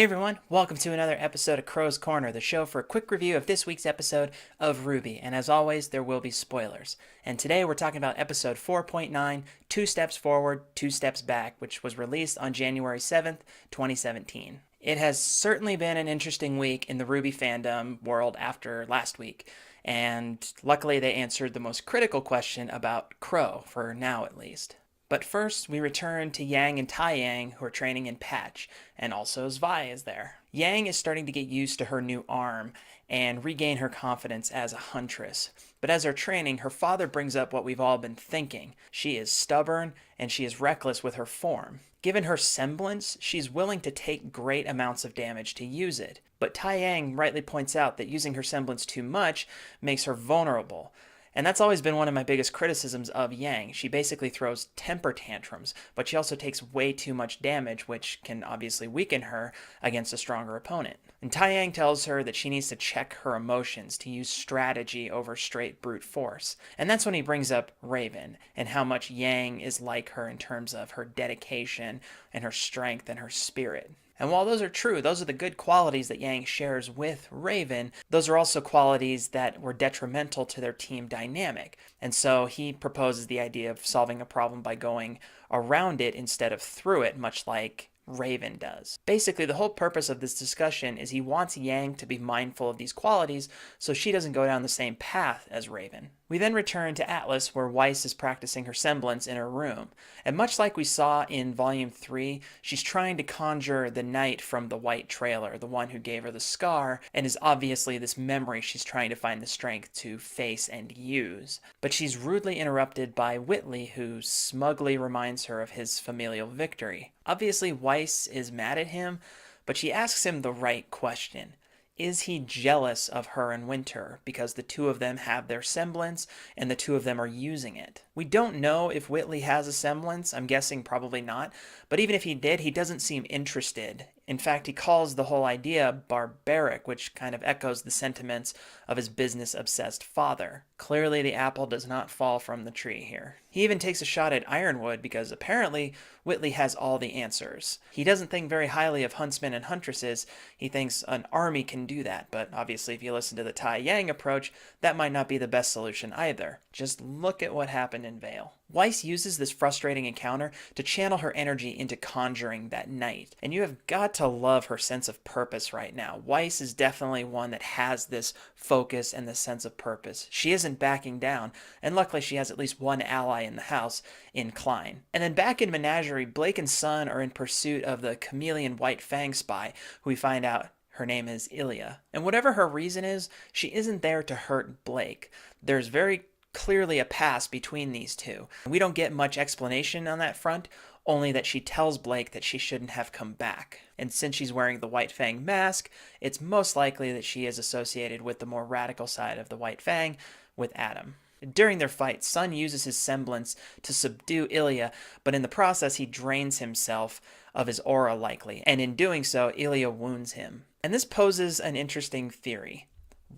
Hey everyone, welcome to another episode of Qrow's Corner, the show for a quick review of this week's episode of RWBY, and as always, there will be spoilers. And today we're talking about episode 4.9, Two Steps Forward, Two Steps Back, which was released on January 7th, 2017. It has certainly been an interesting week in the RWBY fandom world after last week, and luckily they answered the most critical question about Qrow, for now at least. But first, we return to Yang and Taiyang, who are training in Patch, and also Zvi is there. Yang is starting to get used to her new arm and regain her confidence as a huntress. But as they're training, her father brings up what we've all been thinking. She is stubborn, and she is reckless with her form. Given her semblance, she's willing to take great amounts of damage to use it. But Taiyang rightly points out that using her semblance too much makes her vulnerable. And that's always been one of my biggest criticisms of Yang. She basically throws temper tantrums, but she also takes way too much damage, which can obviously weaken her against a stronger opponent. And Taiyang tells her that she needs to check her emotions, to use strategy over straight brute force. And that's when he brings up Raven, and how much Yang is like her in terms of her dedication and her strength and her spirit. And while those are true, those are the good qualities that Yang shares with Raven, those are also qualities that were detrimental to their team dynamic. And so he proposes the idea of solving a problem by going around it instead of through it, much like Raven does. Basically, the whole purpose of this discussion is he wants Yang to be mindful of these qualities so she doesn't go down the same path as Raven. We then return to Atlas, where Weiss is practicing her semblance in her room. And much like we saw in Volume 3, she's trying to conjure the knight from the white trailer, the one who gave her the scar, and is obviously this memory she's trying to find the strength to face and use. But she's rudely interrupted by Whitley, who smugly reminds her of his familial victory. Obviously, Weiss is mad at him, but she asks him the right question. Is he jealous of her and Winter because the two of them have their semblance and the two of them are using it? We don't know if Whitley has a semblance. I'm guessing probably not. But even if he did, he doesn't seem interested. In fact, he calls the whole idea barbaric, which kind of echoes the sentiments of his business-obsessed father. Clearly, the apple does not fall from the tree here. He even takes a shot at Ironwood because apparently Whitley has all the answers. He doesn't think very highly of huntsmen and huntresses. He thinks an army can do that, but obviously if you listen to the Taiyang approach, that might not be the best solution either. Just look at what happened in Vale. Weiss uses this frustrating encounter to channel her energy into conjuring that knight. And you have got to love her sense of purpose right now. Weiss is definitely one that has this focus and this sense of purpose. She isn't backing down, and luckily she has at least one ally in the house in Klein. And then back in Menagerie, Blake and Sun are in pursuit of the chameleon White Fang spy, who we find out her name is Ilya. And whatever her reason is, she isn't there to hurt Blake. There's very clearly a past between these two. We don't get much explanation on that front, only that she tells Blake that she shouldn't have come back. And since she's wearing the White Fang mask, it's most likely that she is associated with the more radical side of the White Fang, with Adam. During their fight, Sun uses his semblance to subdue Ilya, but in the process he drains himself of his aura likely, and in doing so, Ilya wounds him. And this poses an interesting theory.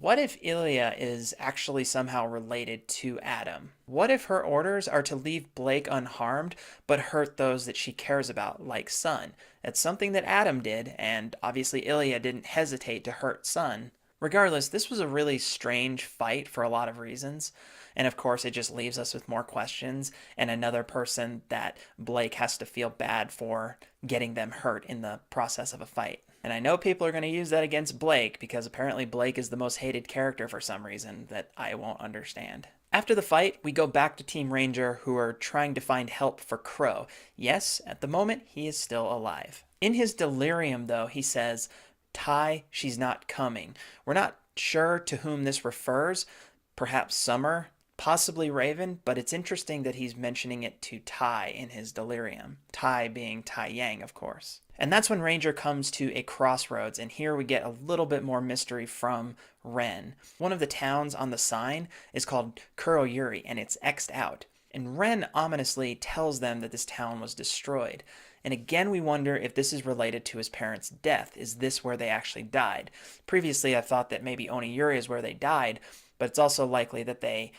What if Ilya is actually somehow related to Adam? What if her orders are to leave Blake unharmed, but hurt those that she cares about, like Sun? That's something that Adam did, and obviously Ilya didn't hesitate to hurt Sun. Regardless, this was a really strange fight for a lot of reasons, and of course it just leaves us with more questions, and another person that Blake has to feel bad for getting them hurt in the process of a fight. And I know people are going to use that against Blake, because apparently Blake is the most hated character for some reason that I won't understand. After the fight, we go back to Team Ranger, who are trying to find help for Qrow. Yes, at the moment, he is still alive. In his delirium, though, he says, "Tai, she's not coming." We're not sure to whom this refers. Perhaps Summer, possibly Raven, but it's interesting that he's mentioning it to Tai in his delirium. Tai being Taiyang, of course. And that's when Ranger comes to a crossroads, and here we get a little bit more mystery from Ren. One of the towns on the sign is called Qrow, and it's X'd out. And Ren ominously tells them that this town was destroyed. And again, we wonder if this is related to his parents' death. Is this where they actually died? Previously, I thought that maybe Oniyuri is where they died, but it's also likely that they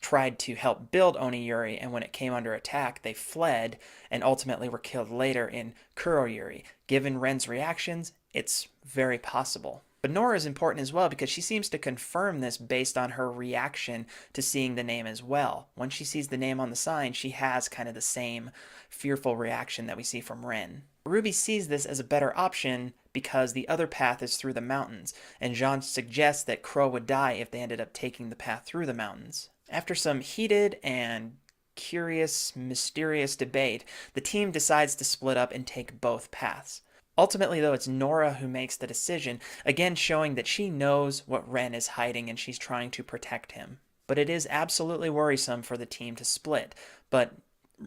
tried to help build Oniyuri, and when it came under attack, they fled and ultimately were killed later in Qrow. Given Ren's reactions, it's very possible. But Nora is important as well because she seems to confirm this based on her reaction to seeing the name as well. When she sees the name on the sign, she has kind of the same fearful reaction that we see from Ren. RWBY sees this as a better option because the other path is through the mountains, and Jean suggests that Qrow would die if they ended up taking the path through the mountains. After some heated and curious, mysterious debate, the team decides to split up and take both paths. Ultimately, though, it's Nora who makes the decision, again showing that she knows what Ren is hiding and she's trying to protect him. But it is absolutely worrisome for the team to split, but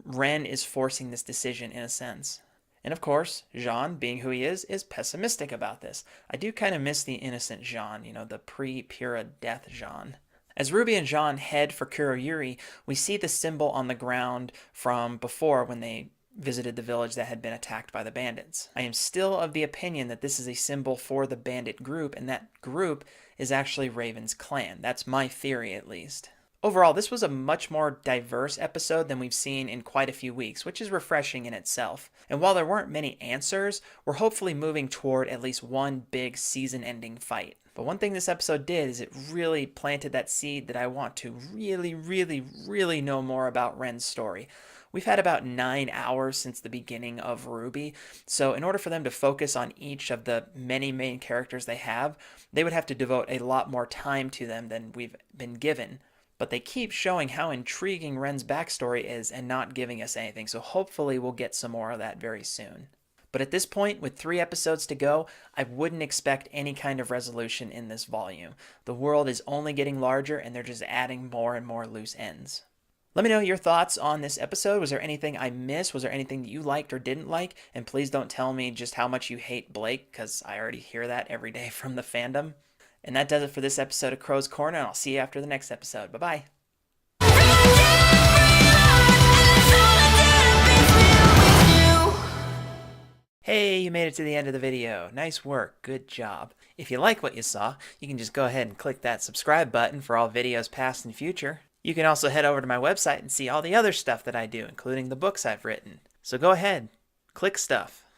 Ren is forcing this decision in a sense. And of course, Jean, being who he is pessimistic about this. I do kind of miss the innocent Jean, the pre-Pyrrha death Jean. As RWBY and Jean head for Qrow, we see the symbol on the ground from before when they visited the village that had been attacked by the bandits. I am still of the opinion that this is a symbol for the bandit group, and that group is actually Raven's clan. That's my theory, at least. Overall, this was a much more diverse episode than we've seen in quite a few weeks, which is refreshing in itself. And while there weren't many answers, we're hopefully moving toward at least one big season-ending fight. But one thing this episode did is it really planted that seed that I want to really know more about Ren's story. We've had about 9 hours since the beginning of RWBY, so in order for them to focus on each of the many main characters they have, they would have to devote a lot more time to them than we've been given. But they keep showing how intriguing Ren's backstory is and not giving us anything, so hopefully we'll get some more of that very soon. But at this point, with 3 episodes to go, I wouldn't expect any kind of resolution in this volume. The world is only getting larger and they're just adding more and more loose ends. Let me know your thoughts on this episode. Was there anything I missed? Was there anything that you liked or didn't like? And please don't tell me just how much you hate Blake, because I already hear that every day from the fandom. And that does it for this episode of Qrow's Corner, and I'll see you after the next episode. Bye-bye. Hey, you made it to the end of the video. Nice work. Good job. If you like what you saw, you can just go ahead and click that subscribe button for all videos past and future. You can also head over to my website and see all the other stuff that I do, including the books I've written. So go ahead, click stuff.